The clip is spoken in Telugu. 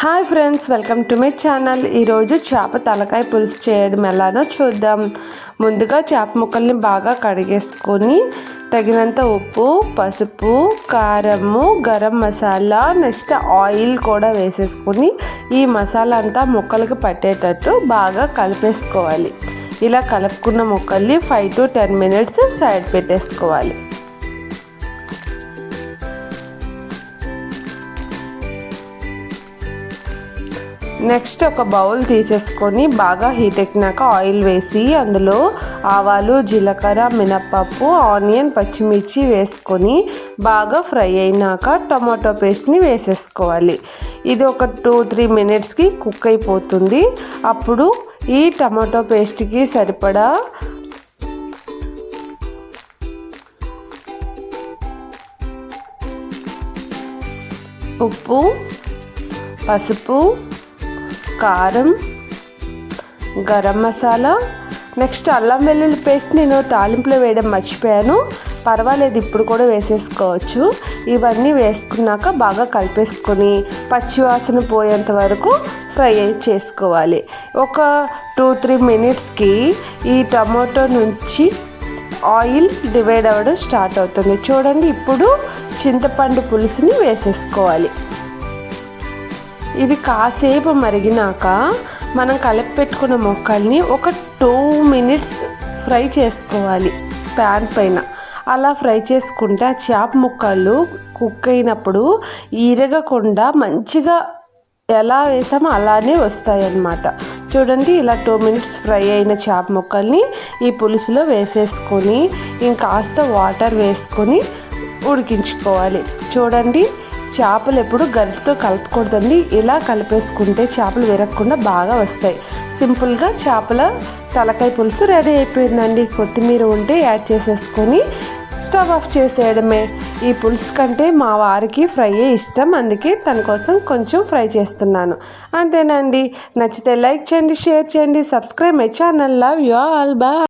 Hi friends, welcome to my channel. ఈరోజు చేప తలకాయ పులుసు చేయడం ఎలానో చూద్దాం. ముందుగా చేప ముక్కల్ని బాగా కడిగేసుకొని తగినంత ఉప్పు, పసుపు, కారము, గరం మసాలా, నెక్స్ట్ ఆయిల్ కూడా వేసేసుకొని ఈ మసాలా అంతా ముక్కలకి పట్టేటట్టు బాగా కలిపేసుకోవాలి. ఇలా కలుపుకున్న ముక్కల్ని 5 to 10 minutes సైడ్ పెట్టేసుకోవాలి. నెక్స్ట్ ఒక బౌల్ తీసేసుకొని బాగా హీట్ ఎక్కినాక ఆయిల్ వేసి అందులో ఆవాలు, జీలకర్ర, మినప్పప్పు, ఆనియన్, పచ్చిమిర్చి వేసుకొని బాగా ఫ్రై అయినాక టమాటో పేస్ట్ని వేసేసుకోవాలి. ఇది ఒక 2-3 minutesకి కుక్ అయిపోతుంది. అప్పుడు ఈ టమాటో పేస్ట్కి సరిపడా ఉప్పు, పసుపు, కారం, గరం మసాలా, నెక్స్ట్ అల్లం వెల్లుల్లి పేస్ట్ నేను తాలింపులో వేయడం మర్చిపోయాను, పర్వాలేదు ఇప్పుడు కూడా వేసేసుకోవచ్చు. ఇవన్నీ వేసుకున్నాక బాగా కలిపేసుకొని పచ్చివాసన పోయేంత వరకు ఫ్రై చేసుకోవాలి. ఒక 2-3 minutesకి ఈ టమాటో నుంచి ఆయిల్ డివైడ్ అవ్వడం స్టార్ట్ అవుతుంది. చూడండి, ఇప్పుడు చింతపండు పులుసుని వేసేసుకోవాలి. ఇది కాసేపు మరిగినాక మనం కలిపి పెట్టుకున్న ముక్కల్ని ఒక 2 minutes ఫ్రై చేసుకోవాలి ప్యాన్ పైన. అలా ఫ్రై చేసుకుంటే ఆ చేప ముక్కలు కుక్ అయినప్పుడు ఇరగకుండా మంచిగా ఎలా వేసామో అలానే వస్తాయి అన్నమాట. చూడండి, ఇలా 2 minutes ఫ్రై అయిన చేప ముక్కల్ని ఈ పులుసులో వేసేసుకొని ఇంకాస్త వాటర్ వేసుకొని ఉడికించుకోవాలి. చూడండి, చేపలు ఎప్పుడు గరిటతో కలపకూడదండి. ఇలా కలిపేసుకుంటే చేపలు విరగకుండా బాగా వస్తాయి. సింపుల్గా చేపల తలకాయ పులుసు రెడీ అయిపోయిందండి. కొత్తిమీర ఉంటే యాడ్ చేసేసుకొని స్టవ్ ఆఫ్ చేసేయడమే. ఈ పులుసు కంటే మా వారికి ఫ్రై ఇష్టం, అందుకే తన కోసం కొంచెం ఫ్రై చేస్తున్నాను. అంతేనండి. నచ్చితే లైక్ చేయండి, షేర్ చేయండి, subscribe my channel. Love you all. Bye.